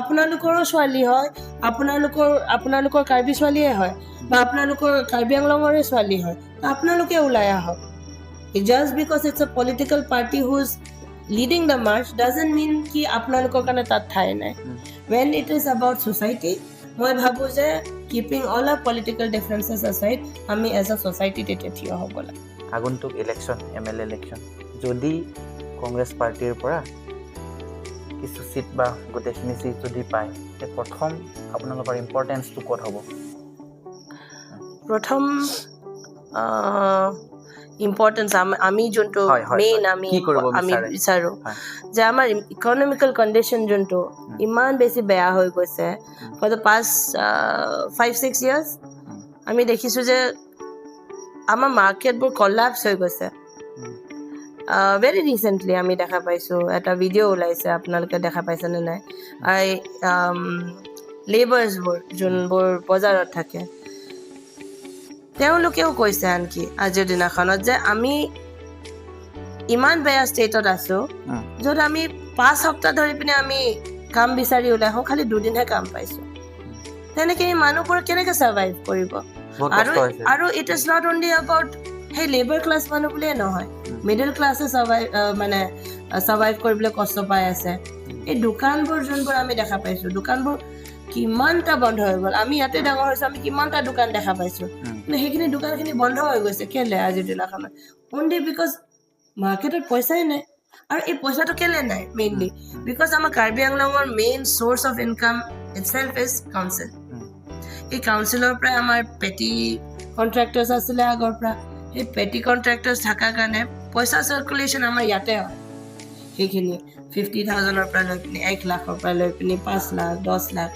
আপোনালোকৰো ছোৱালী হয় আপোনালোকৰ কাৰ্বি ছোৱালীয়ে হয় বা আপোনালোকৰ কাৰ্বি আংলঙৰে ছোৱালী হয় আপোনালোকে ওলাই আহক just because it's a political party who's leading the march doesn't mean ki apnalokor kane tat thai nai when it is about society moi bhabu je keeping all our political differences aside ami as a society tete thiyo hobola aguntuk election MLA election jodi congress party er pora kichu seat ba goteshini seat jodi pai te prothom apnalokor importance to kot hobo prothom importance আমি যোনটো main আমি বিচাৰোঁ যে আমাৰ economical condition যোনটো ইমান বেছি বেয়া হৈ গৈছে ফৰ দ্য পাষ্ট 5-6 years আমি দেখিছোঁ যে আমাৰ মাৰ্কেটবোৰ কলাপছ হৈ গৈছে ভেৰি ৰিচেণ্টলি আমি দেখা পাইছোঁ এটা ভিডিঅ' ওলাইছে আপোনালোকে দেখা পাইছেনে নাই লেবাৰ্ছবোৰ যোনবোৰ বজাৰত থাকে তেওঁলোকেও কৈছে আনকি আজিৰ দিনাখনত যে আমি ইমান বেয়া ষ্টেটত আছোঁ য'ত আমি 5 সপ্তাহ ধৰি পিনে আমি কাম বিচাৰি ওলাই আহোঁ খালি 2 দিনহে কাম পাইছোঁ তেনেকৈ এই মানুহবোৰ কেনেকৈ ছাৰ্ভাইভ কৰিব আৰু it is not only about সেই লেবাৰ ক্লাছ মানুহ বুলিয়ে নহয় মিডল ক্লাছে ছাৰ্ভাইভ কৰিবলৈ কষ্ট পাই আছে এই দোকানবোৰ যোনবোৰ আমি দেখা পাইছোঁ দোকানবোৰ কিমানটা বন্ধ হৈ গ'ল আমি ইয়াতে ডাঙৰ হৈছোঁ আমি কিমানটা দোকান দেখা পাইছোঁ কিন্তু সেইখিনি দোকানখিনি বন্ধ হৈ গৈছে কেলে আজিৰ দিনাখনত অনলি বিকজ মাৰ্কেটত পইচাই নাই আৰু এই পইচাটো কেলে নাই মেইনলি বিকজ আমাৰ কাৰ্বি আংলঙৰ main source of income itself is council এই কাউন্সিলৰ পৰাই আমাৰ পেটি কণ্ট্ৰেক্টাৰ্ছ আছিলে আগৰ পৰা সেই পেটি কণ্ট্ৰেক্টাৰ্ছ থকাৰ কাৰণে পইচা চাৰ্কুলেশ্যন আমাৰ ইয়াতে হয় সেইখিনি 50,000 পৰা লৈ পিনি 1 লাখৰ পৰা লৈ পিনি 5 লাখ 10 লাখ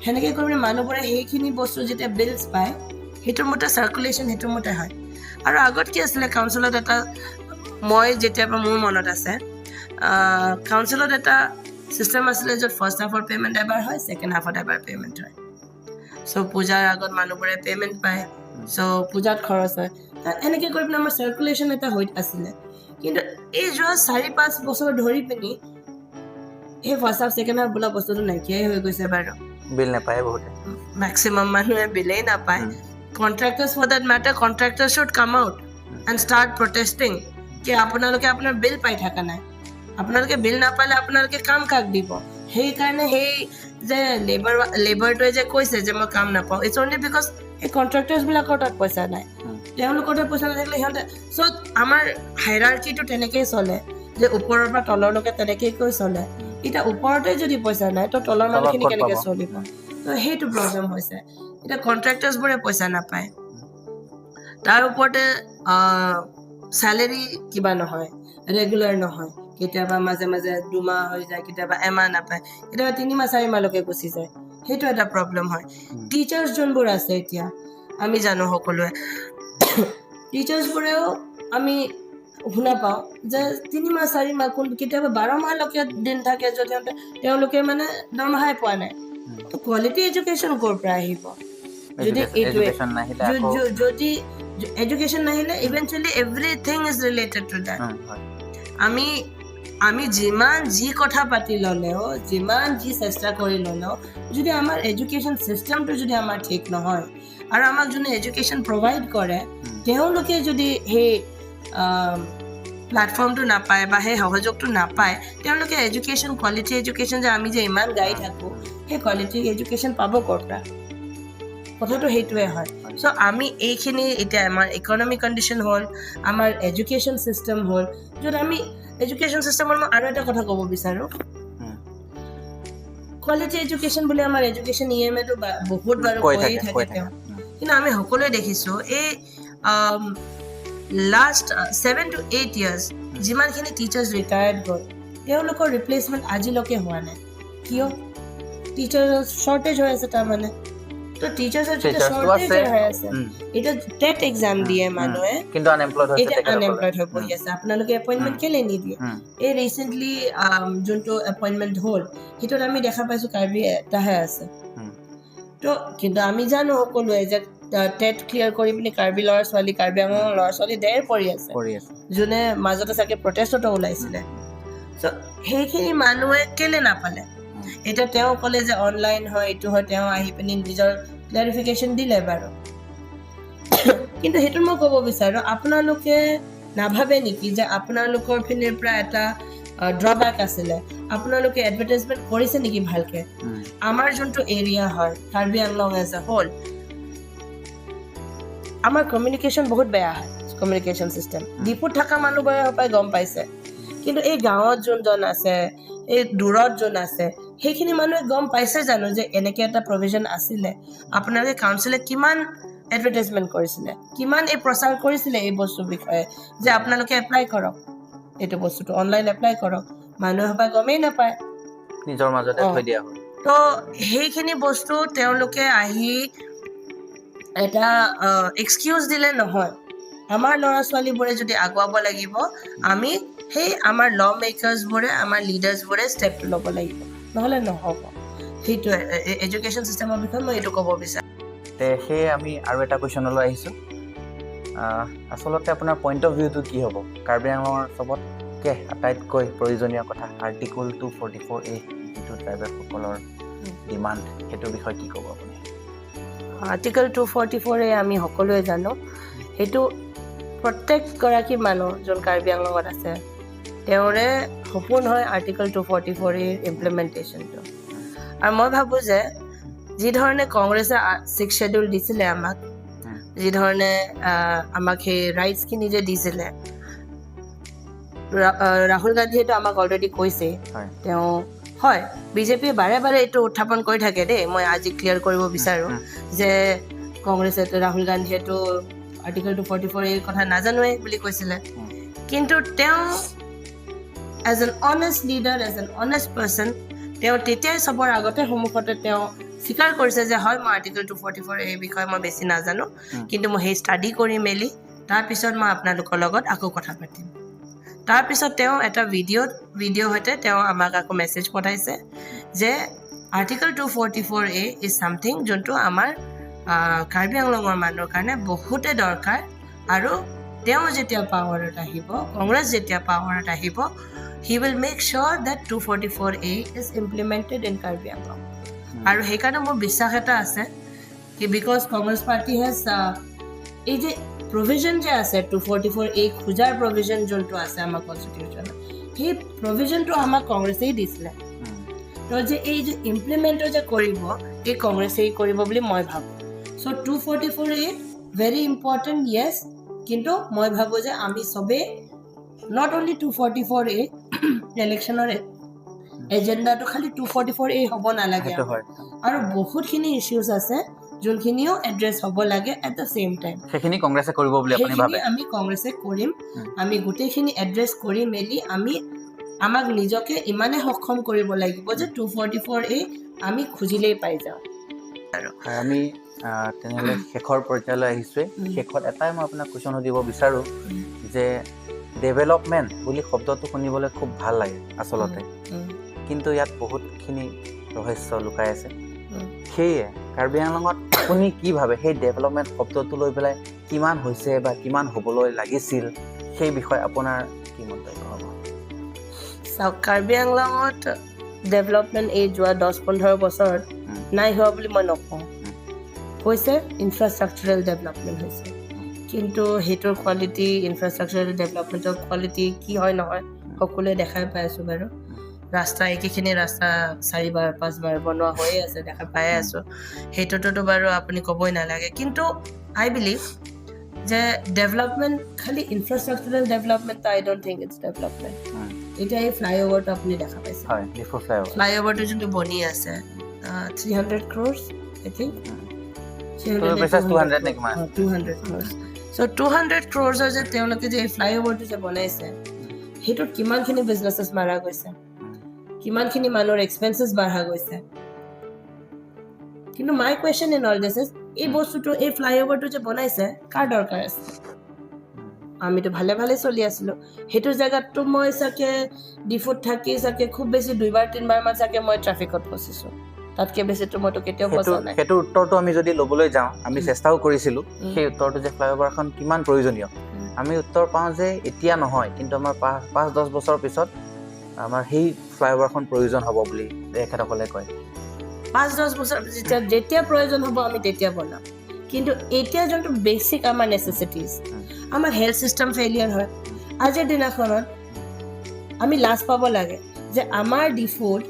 সেনেকৈ কৰি মানুহবোৰে সেইখিনি বস্তু যেতিয়া বিলছ পায় সেইটোৰ মতে চাৰ্কুলেশ্যন সেইটোৰ মতে হয় আৰু আগত কি আছিলে কাউন্সিলত এটা মই যেতিয়াৰ পৰা মোৰ মনত আছে কাউন্সিলত এটা ছিষ্টেম আছিলে য'ত ফাৰ্ষ্ট হাফৰ পে'মেণ্ট এবাৰ হয় ছেকেণ্ড হাফত এবাৰ পে'মেণ্ট হয় চ' পূজাৰ আগত মানুহবোৰে পে'মেণ্ট পায় চ' পূজাত খৰচ হয় এনেকৈ কৰি পিনে আমাৰ চাৰ্কুলেশ্যন এটা হৈ আছিলে কিন্তু এই যোৱা 4-5 বছৰ ধৰি পিনি সেই ফাৰ্ষ্ট হাফ ছেকেণ্ড হাফ বোলা বস্তুটো নাইকিয়াই হৈ গৈছে বাৰু বিল নাপায় বহুতে মেক্সিমাম মানুহে বিলেই নাপায় contractors for that matter contractors should come out and start protesting কি আপোনালোকে আপোনাৰ বিল পাই থকা নাই আপোনালোকে বিল নাপালে আপোনালোকে কাম কাক দিব সেইকাৰণে সেই যে লেবাৰটোৱে যে কৈছে যে মই কাম নাপাওঁ ইটছ অনলি বিকজ এই কন্ট্ৰাক্টাৰ্ছবিলাকৰ তাত পইচা নাই তেওঁলোকৰ তাত পইচা নাথাকিলে সিহঁতে চ' আমাৰ হাইৰাৰ্কিটো তেনেকেই চলে যে ওপৰৰ পৰা তললৈকে তেনেকেই কৈ চলে এতিয়া ওপৰতে যদি পইচা নাই তো তলৰ মানুহখিনি কেনেকৈ চলিব তো সেইটো প্ৰব্লেম হৈছে এতিয়া কন্ট্ৰাক্টাৰ্ছবোৰে পইচা নাপায় তাৰ ওপৰতে চেলেৰি কিবা নহয় ৰেগুলাৰ নহয় কেতিয়াবা মাজে মাজে 2 মাহ হৈ যায় কেতিয়াবা এমাহ নাপায় কেতিয়াবা 3 মাহ 4 মাহলৈকে গুচি যায় সেইটো এটা প্ৰব্লেম হয় টিচাৰ্ছ যোনবোৰ আছে এতিয়া আমি জানো সকলোৱে টিচাৰ্ছবোৰেও আমি শুনা পাওঁ যে 3 মাহ 4 মাহ কেতিয়াবা 12 মাহলৈকে দিন থাকে যদি তেওঁলোকে মানে দৰমহাই পোৱা নাই তো কোৱালিটি এডুকেশ্যন ক'ৰ পৰা আহিব যদি এইটোৱে যদি এডুকেশ্যন নাহিলে eventually everything is related to that আমি যিমান যি কথা পাতি ল'লেও যিমান যি চেষ্টা কৰি ল'লেও যদি আমাৰ এডুকেশ্যন চিষ্টেমটো যদি আমাৰ ঠিক নহয় আৰু আমাক যোনে এডুকেশ্যন প্ৰভাইড কৰে তেওঁলোকে যদি সেই প্লেটফৰ্মটো নাপায় বা সেই সহযোগটো নাপায় তেওঁলোকে এডুকেশ্যন কোৱালিটি এডুকেশ্যন যে আমি যে ইমান গাই থাকোঁ সেই কোৱালিটি এডুকেশ্যন পাব ক'ৰ পৰা কথাটো সেইটোৱে হয় চ' আমি এইখিনি এতিয়া আমাৰ ইকনমিক কণ্ডিশ্যন হ'ল আমাৰ এডুকেশ্যন চিষ্টেম হ'ল য'ত আমি এডুকেশ্যন চিষ্টেমৰ মই আৰু এটা কথা ক'ব বিচাৰোঁ কোৱালিটি এডুকেশ্যন বুলি আমাৰ এডুকেশ্যন EMAটো বহুত বাৰু কৈয়ে থাকে তেওঁ কিন্তু আমি সকলোৱে দেখিছোঁ এই লাষ্ট 7 to 8 years যিমানখিনি টিচাৰ্ছ ৰিটায়াৰ্ড গ'ল তেওঁলোকৰ ৰিপ্লেচমেণ্ট আজিলৈকে হোৱা নাই কিয় টিচাৰ শ্বৰ্টেজ হৈ আছে তাৰমানে তো টিচাৰ্ছৰ যেতিয়া শ্বৰ্টেজ হৈ আছে এতিয়া টেট এক্সাম দিয়ে মানুহে কিন্তু আনএমপ্লয়ড হৈ বহি আছে আপোনালোকে এপইণ্টমেণ্ট কেলৈ নিদিয়ে এই ৰিচেণ্টলি যোনটো এপইণ্টমেণ্ট হ'ল সেইটোত আমি দেখা পাইছোঁ কাৰ্বি এটাহে আছে তো কিন্তু আমি জানো সকলোৱে যে টেট ক্লিয়াৰ কৰি পিনি কাৰ্বি কাৰ্বি আংলঙৰ ল'ৰা ছোৱালী ধেৰ পঢ়ি আছে যোনে মাজতে চাগে প্ৰটেষ্টতো ওলাইছিলে চ' সেইখিনি মানুহে কেলৈ নাপালে এতিয়া তেওঁ ক'লে যে অনলাইন হয় এইটো হয় তেওঁ আহি পিনি নিজৰ ক্লেৰিফিকেশ্যন দিলে বাৰু কিন্তু সেইটো মই ক'ব বিচাৰোঁ আপোনালোকে নাভাবে নেকি যে আপোনালোকৰ পিনৰ পৰা এটা ড্ৰবেক আছিলে আপোনালোকে এডভাৰটাইজমেণ্ট কৰিছে নেকি ভালকে আমাৰ যোনটো এৰিয়া হয় Karbi Anglong as a whole আমাৰ কমিউনিকেশ্যন বহুত বেয়া হয় কমিউনিকেশ্যন চিষ্টেম ডিপুত থকা মানুহবোৰে সপাই গম পাইছে কিন্তু এই গাঁৱত যোনজন আছে এই দূৰত যোন আছে সেইখিনি মানুহে গম পাইছে জানো যে এনেকৈ এটা প্ৰভিজন আছিলে আপোনালোকে কাউন্সিলে কিমান এডভাৰটাইজমেণ্ট কৰিছিলে কিমান এই প্ৰচাৰ কৰিছিলে এই বস্তুৰ বিষয়ে যে আপোনালোকে এপ্লাই কৰক এইটো বস্তুটো অনলাইন এপ্লাই কৰক মানুহে সপাই গমেই নাপায় নিজৰ মাজতে থৈ দিয়া হ'ল তো সেইখিনি বস্তু তেওঁলোকে আহি এটা এক্সকিউজ দিলে নহয় আমাৰ ল'ৰা ছোৱালীবোৰে যদি আগুৱাব লাগিব আমি সেই আমাৰ ল মেকাৰ্ছবোৰে আমাৰ লিডাৰ্ছবোৰে ষ্টেপটো ল'ব লাগিব নহ'লে নহ'ব সেইটোৱে এডুকেশ্যন চিষ্টেমৰ বিষয়ে মই এইটো ক'ব বিচাৰোঁ সেয়ে আমি আৰু এটা কুৱেশ্যনলৈ আহিছোঁ আচলতে আপোনাৰ পইণ্ট অফ ভিউটো কি হ'ব কাৰ্বি আংলঙৰ চবতকৈ আটাইতকৈ প্ৰয়োজনীয় কথা আৰ্টিকল 244A যিটো ট্ৰাইবেলসকলৰ ডিমাণ্ড সেইটোৰ বিষয়ে কি ক'ব আপুনি আৰ্টিকল 244A আমি সকলোৱে জানো সেইটো প্ৰত্যেকগৰাকী মানুহ যোন কাৰ্বি আংলঙত আছে তেওঁৰে সপোন হয় আৰ্টিকল 244A ইমপ্লিমেণ্টেশ্যনটো আৰু মই ভাবোঁ যে যিধৰণে কংগ্ৰেছে 6 শ্বেডিউল দিছিলে আমাক যিধৰণে আমাক সেই ৰাইটছখিনি যে দিছিলে ৰাহুল গান্ধীয়েতো আমাক অলৰেডি কৈছে তেওঁ হয় বিজেপিয়ে বাৰে বাৰে এইটো উত্থাপন কৰি থাকে দেই মই আজি ক্লিয়াৰ কৰিব বিচাৰোঁ যে কংগ্ৰেছে ৰাহুল গান্ধীয়েতো আৰ্টিকল 244 এই কথা নাজানোৱে বুলি কৈছিলে কিন্তু তেওঁ as an honest leader as an honest person তেওঁ তেতিয়াই চবৰ আগতে সন্মুখতে তেওঁ স্বীকাৰ কৰিছে যে হয় মই আৰ্টিকল 244 এই বিষয়ে মই বেছি নাজানো কিন্তু মই সেই ষ্টাডি কৰি মেলি তাৰপিছত মই আপোনালোকৰ লগত আকৌ কথা পাতিম তাৰপিছত তেওঁ এটা ভিডিঅ' সৈতে তেওঁ আমাক আকৌ মেছেজ পঠাইছে যে আৰ্টিকল 244A ইজ ছামথিং যোনটো আমাৰ কাৰ্বি আংলঙৰ মানুহৰ কাৰণে বহুতে দৰকাৰ আৰু তেওঁ যেতিয়া পাৱাৰত আহিব কংগ্ৰেছ যেতিয়া পাৱাৰত আহিব he will make sure that 244A is implemented in Karbi Anglong আৰু সেইকাৰণে মোৰ বিশ্বাস এটা আছে কি বিকজ কংগ্ৰেছ পাৰ্টি হেজ এই যে প্ৰভিজন যে আছে 244A খোজাৰ প্ৰভিজন যোনটো আছে আমাৰ কনষ্টিটিউশ্যনত সেই প্ৰভিজনটো আমাক কংগ্ৰেছেই দিছিলে তো যে এই যে ইমপ্লিমেণ্টটো যে কৰিব এই কংগ্ৰেছেই কৰিব বুলি মই ভাবোঁ চ' 244A ভেৰি ইম্পৰ্টেণ্ট য়েছ কিন্তু মই ভাবোঁ যে আমি চবেই নট অনলি 244A ইলেকশ্যনৰ এজেণ্ডাটো খালি 244A হ'ব নালাগে আৰু বহুতখিনি ইছ্যুজ আছে যোনখিনিও এড্ৰেছ হ'ব লাগে এট দ্য ছেম টাইম সেইখিনি কংগ্ৰেছে কৰিব বুলি আপুনি ভাবে আমি কংগ্ৰেছে কৰিম আমি গোটেইখিনি এড্ৰেছ কৰি মেলি আমি আমাক নিজকে ইমানে সক্ষম কৰিব লাগিব যে 244A আমি খুজিলেই পাই যাওঁ আৰু আমি তেনেহ'লে শেষৰ পৰ্যায়লৈ আহিছোঁৱে শেষত এটাই মই আপোনাক কুৱেশ্যন সুধিব বিচাৰোঁ যে ডেভেলপমেণ্ট বুলি শব্দটো শুনিবলৈ খুব ভাল লাগে আচলতে কিন্তু ইয়াত বহুতখিনি ৰহস্য লুকাই আছে সেয়ে কাৰ্বি আংলঙত আপুনি কি ভাবে সেই ডেভেলপমেণ্ট শব্দটো লৈ পেলাই কিমান হৈছে বা কিমান হ'বলৈ লাগিছিল সেই বিষয়ে আপোনাৰ কি মন্তব্য হ'ব চাওক কাৰ্বি আংলঙত ডেভেলপমেণ্ট এই যোৱা 10-15 বছৰত নাই হোৱা বুলি মই নকওঁ হৈছে ইনফ্ৰাষ্ট্ৰাকচাৰেল ডেভেলপমেণ্ট হৈছে কিন্তু সেইটোৰ কোৱালিটি ইনফ্ৰাষ্ট্ৰাকচাৰেল ডেভেলপমেণ্টৰ কোৱালিটি কি হয় নহয় সকলোৱে দেখাই পাই আছোঁ বাৰু ৰাস্তা একেখিনি ৰাস্তা 4বাৰ 5বাৰ বনোৱা হৈয়ে আছে দেখা পাই আছোঁ সেইটোতো বাৰু আপুনি ক'বই নালাগে কিন্তু আই বিলিভ যে ডেভেলপমেণ্ট খালি infrastructural development I don't think it's development এতিয়া এই ফ্লাইঅভাৰটো আপুনি দেখা পাইছে ফ্লাইঅভাৰটো যোনটো বনি আছে 300 crores I think 200 crores so 200 crores যে তেওঁলোকে যে এই ফ্লাইঅভাৰটো যে বনাইছে সেইটোত কিমানখিনি বিজনেছেছ মাৰা গৈছে কিমানখিনি মানুহৰ এক্সপেন্সেছ বাঢ়া গৈছে কিন্তু my question in all this is এই বস্তুটো এই ফ্লাইঅভাৰটো যে বনাইছে কাৰ দৰকাৰ আছে আমিতো ভালে ভালে চলি আছিলোঁ সেইটো জেগাততো মই চাগে ডিফুত থাকি চাগে খুব বেছি 2-3বাৰ মান চাগে মই ট্ৰাফিকত ফচিছোঁ তাতকৈ বেছিতো মইতো কেতিয়াও ফচা নাই সেইটো উত্তৰটো আমি যদি ল'বলৈ যাওঁ আমি চেষ্টাও কৰিছিলোঁ সেই উত্তৰটো যে ফ্লাইঅভাৰখন কিমান প্ৰয়োজনীয় আমি উত্তৰ পাওঁ যে এতিয়া নহয় কিন্তু আমাৰ 5-10 বছৰ পিছত আমাৰ সেই ফ্লাইঅভাৰখন প্ৰয়োজন হ'ব বুলি তেখেতসকলে কয় 5-10 বছৰ যেতিয়া প্ৰয়োজন হ'ব আমি তেতিয়া বনাম কিন্তু এতিয়া যোনটো বেছিক আমাৰ নেচেচিটিজ আমাৰ হেল্থ চিষ্টেম ফেইলিয়াৰ হয় আজিৰ দিনাখনত আমি লাজ পাব লাগে যে আমাৰ ডিফুত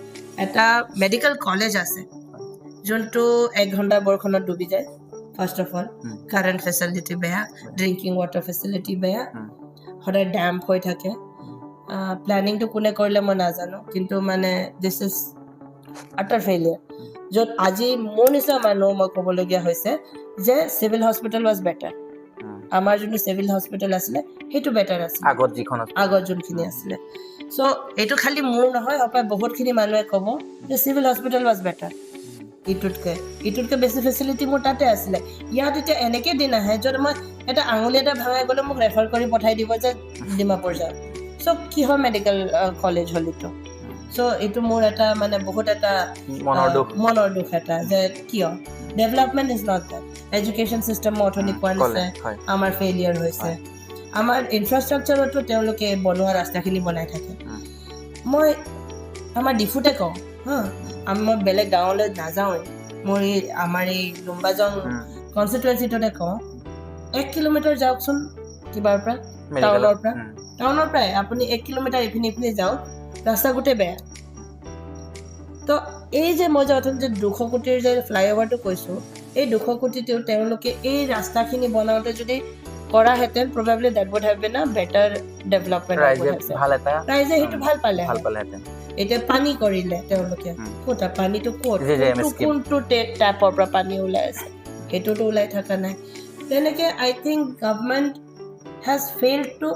এটা মেডিকেল কলেজ আছে যোনটো 1 ঘণ্টা বৰষুণত ডুবি যায় first of all current facility বেয়া ড্ৰিংকিং ৱাটাৰ ফেচিলিটি বেয়া সদায় ডেম্প হৈ থাকে প্লেনিংটো কোনে কৰিলে মই নাজানো কিন্তু মানে দিছ ইজ আটাৰ ফেইলিয়াৰ য'ত আজি মোৰ নিচিনা মানুহ মই ক'বলগীয়া হৈছে যে চিভিল হস্পিটেল ৱাজ বেটাৰ আমাৰ যোনটো চিভিল হস্পিটেল আছিলে সেইটো বেটাৰ আছিলে আগত যোনখিনি আছিলে চ' এইটো খালি মোৰ নহয় অপায় বহুতখিনি মানুহে ক'ব যে চিভিল হস্পিটেল ৱাজ বেটাৰ ইটোতকৈ বেছি ফেচিলিটি মোৰ তাতে আছিলে ইয়াত এতিয়া এনেকৈ দিন আহে য'ত মই এটা আঙুলি এটা ভাঙাই গ'লে মোক ৰেফাৰ কৰি পঠাই দিব যে ডিমাপুৰ যাওক চ' কিহৰ মেডিকেল কলেজ হ'ল এইটো চ' এইটো মোৰ এটা মানে বহুত এটা মনৰ দুখ এটা যে কিয় development is not that education system মই অথনি কোৱা নিচিনাই আমাৰ ফেইলিয়াৰ হৈছে আমাৰ ইনফ্ৰাষ্ট্ৰাকচাৰতো তেওঁলোকে বনোৱা ৰাস্তাখিনি বনাই থাকে মই আমাৰ ডিফুতে কওঁ মই বেলেগ গাঁৱলৈ নাযাওঁৱেই মোৰ এই আমাৰ এই লুম্বাজং কনষ্টিটুৱেঞ্চিটোতে কওঁ 1 কিলোমিটাৰ যাওকচোন কিবাৰ পৰা টাউনৰ পৰাই আপুনি 1 কিলোমিটাৰ ইপিনে যাওক ৰাস্তা গোটেই বেয়া তো এই যে মই যে অথনি যে 200 কোটিৰ যে ফ্লাইঅভাৰটো কৈছোঁ এই 200 কোটিতেও তেওঁলোকে এই ৰাস্তাখিনি বনাওঁতে যদি কৰাহেঁতেন probably that would have been a better development ৰাইজে সেইটো ভাল পালেহেঁতেন এতিয়া পানী কৰিলে তেওঁলোকে ক'ত পানীটো কোনটো টেপৰ পৰা পানী ওলাই আছে সেইটোতো ওলাই থকা নাই তেনেকৈ I think government has failed to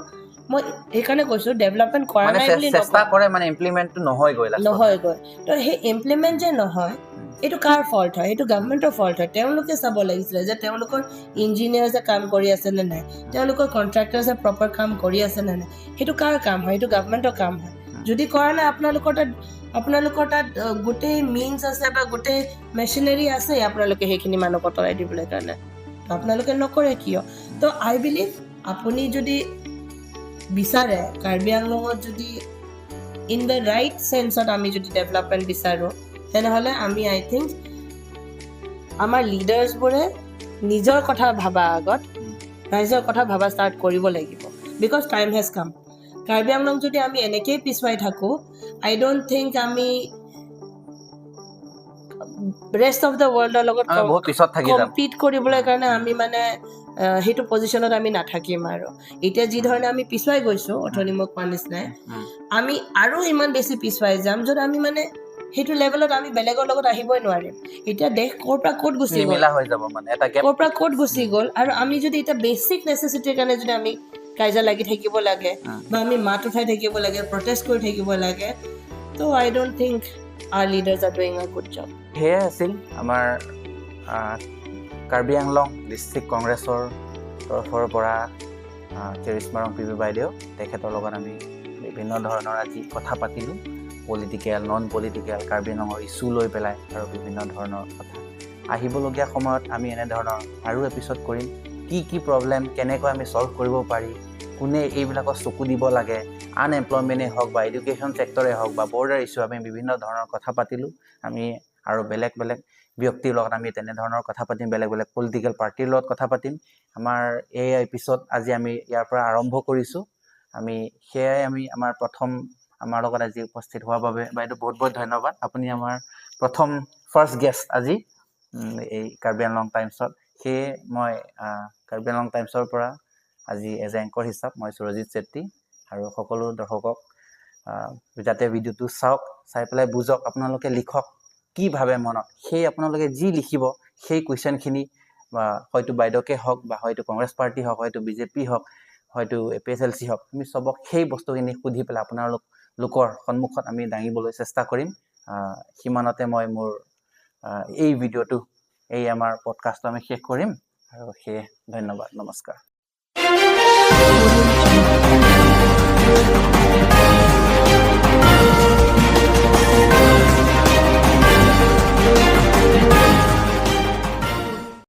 মই এইকাৰণে কৈছোঁ ডেভেলপমেণ্ট কৰা নাই বুলি চেষ্টা কৰে মানে ইমপ্লিমেণ্টটো নহয়গৈ তো সেই ইমপ্লিমেণ্ট যে নহয় এইটো কাৰ ফল্ট হয় এইটো গভৰ্ণমেণ্টৰ ফল্ট হয় তেওঁলোকে চাব লাগিছিলে যে তেওঁলোকৰ ইঞ্জিনিয়াৰ্ছে কাম কৰি আছে নে নাই তেওঁলোকৰ কণ্ট্ৰেক্টাৰ্ছে প্ৰপাৰ কাম কৰি আছে নে নাই সেইটো কাৰ কাম হয় এইটো গভৰ্ণমেণ্টৰ কাম হয় যদি কৰা নাই আপোনালোকৰ তাত গোটেই মিনছ আছে বা গোটেই মেচিনাৰী আছে আপোনালোকে সেইখিনি মানুহক আঁতৰাই দিবলৈ কাৰণে আপোনালোকে নকৰে কিয় তো আই বিলিভ আপুনি যদি বিচাৰে কাৰ্বি আংলঙত যদি ইন দ্য ৰাইট চেন্সত আমি যদি ডেভেলপমেণ্ট বিচাৰোঁ তেনেহ'লে আমি আই থিংক আমাৰ লিডাৰ্ছবোৰে নিজৰ কথা ভাবা আগত ৰাইজৰ কথা ভাবা ষ্টাৰ্ট কৰিব লাগিব বিকজ টাইম হেজ কাম কাৰ্বি আংলং যদি আমি এনেকেই পিছুৱাই থাকোঁ আই ডোণ্ট থিংক আমি ৰেষ্ট অফ দ্য ৱৰ্ল্ডৰ লগত আমি বহুত পিছত থাকি যাম কম্পিট কৰিবলৈ কাৰণে আমি মানে সেইটো পজিশ্যনত আমি নাথাকিম আৰু এতিয়া যি ধৰণে আমি পিছুৱাই গৈছোঁ অথনি মোক কোৱা নিচিনাই আমি আৰু ইমান বেছি পিছুৱাই যাম য'ত আমি মানে সেইটো লেভেলত আমি বেলেগৰ লগত আহিবই নোৱাৰিম এতিয়া দেশ ক'ৰ পৰা ক'ত গুচি গ'ল নিমিলা হৈ যাব মানে এটা গেপ ক'ৰ পৰা ক'ত গুচি গ'ল আৰু আমি যদি এতিয়া বেছিক নেচেচিটিৰ কাৰণে যদি আমি কাজিয়া লাগি থাকিব লাগে বা আমি মাত উঠাই থাকিব লাগে প্ৰটেষ্ট কৰি থাকিব লাগে তো I don't think our leaders are doing a good job সেয়াই আছিল আমাৰ কাৰ্বি আংলং ডিষ্ট্ৰিক্ট কংগ্ৰেছৰ তৰফৰ পৰা চেৰিস্মা ৰংপিবি বাইদেউ তেখেতৰ লগত আমি বিভিন্ন ধৰণৰ আজি কথা পাতিলোঁ পলিটিকেল নন পলিটিকেল কাৰ্বি আংলঙৰ ইছ্যু লৈ পেলাই আৰু বিভিন্ন ধৰণৰ কথা আহিবলগীয়া সময়ত আমি এনেধৰণৰ আৰু এপিছড কৰিম কি প্ৰব্লেম কেনেকৈ আমি ছল্ভ কৰিব পাৰি কোনে এইবিলাকক চকু দিব লাগে আনএমপ্লয়মেণ্টেই হওক বা এডুকেশ্যন ছেক্টৰে হওক বা বৰ্ডাৰ ইছ্যু আমি বিভিন্ন ধৰণৰ কথা পাতিলোঁ আমি আৰু বেলেগ বেলেগ ব্যক্তিৰ লগত আমি তেনেধৰণৰ কথা পাতিম বেলেগ বেলেগ পলিটিকেল পাৰ্টিৰ লগত কথা পাতিম আমাৰ এই এপিছড আজি আমি ইয়াৰ পৰা আৰম্ভ কৰিছোঁ আমি সেয়াই আমি আমাৰ প্ৰথম আমাৰ লগত আজি উপস্থিত হোৱাৰ বাবে বাইদেউ বহুত বহুত ধন্যবাদ আপুনি আমাৰ প্ৰথম ফাৰ্ষ্ট গেষ্ট আজি এই কাৰ্বি আংলং টাইমছত সেয়ে মই কাৰ্বি আংলং টাইমছৰ পৰা আজি এজ এ এংকৰ হিচাপ মই সুৰজিত চেত্ৰী আৰু সকলো দৰ্শকক যাতে ভিডিঅ'টো চাওক চাই পেলাই বুজক আপোনালোকে লিখক কি ভাবে মনত সেই আপোনালোকে যি লিখিব সেই কুৱেশ্যনখিনি বা হয়তো বাইদেউকে হওক বা হয়তো কংগ্ৰেছ পাৰ্টি হওক হয়তো বিজেপি হওক হয়তো APSLC হওক আমি চবক সেই বস্তুখিনি সুধি পেলাই আপোনালোকৰ সন্মুখত আমি দাঙিবলৈ চেষ্টা কৰিম সিমানতে মই মোৰ এই ভিডিঅ'টো এই আমাৰ পডকাষ্টটো আমি শেষ কৰিম আৰু সেয়ে ধন্যবাদ নমস্কাৰ